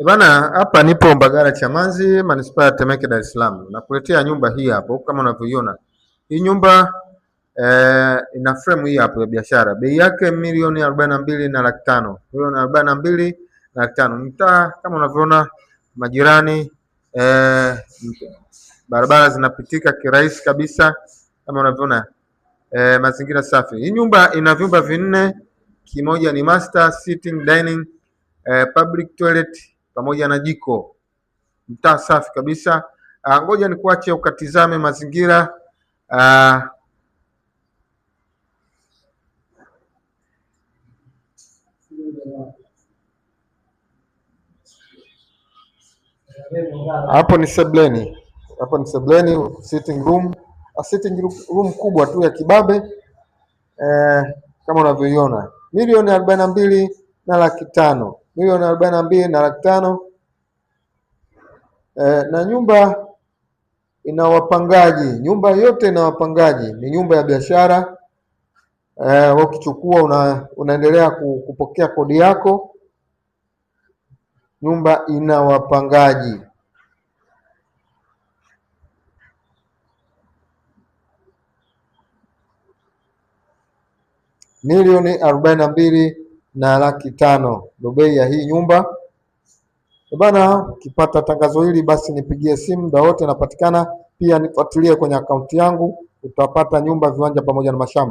Bana, hapa nipo Mbagala Chamazi, manispaa ya Temeke, Dar es Salaam. Nakuletea nyumba hii hapo kama unavyoiona. Hii nyumba ina frame hii hapo ya biashara. Bei yake milioni 42 na laki tano. Milioni 42 na laki tano. Mtaa kama unavyoona, majirani, barabara zinapitika kirahisi kabisa kama unavyoona. Mazingira safi. Hii nyumba ina vyumba vinne, kimoja ni master, sitting, dining, public toilet pamoja na jiko. Mtaa safi kabisa. Ngoja nikuache ukatizame mazingira. Hapo ni sebleni. Hapo ni sebleni, sitting room. Sitting room kubwa tu ya kibabe. Kama unavyoiona. Milioni 42 na laki tano. Milioni 42 na laki tano. Na nyumba ina wapangaji. Nyumba yote ina wapangaji. Ni nyumba ya biashara. Ukichukua unaendelea kupokea kodi yako. Nyumba ina wapangaji. Milioni 42 na laki tano ndio bei ya hii nyumba. Bana, ukipata tangazo hili basi nipigie simu, muda wote napatikana. Pia nifuatilie kwenye akaunti yangu, utapata nyumba, viwanja pamoja na mashamba.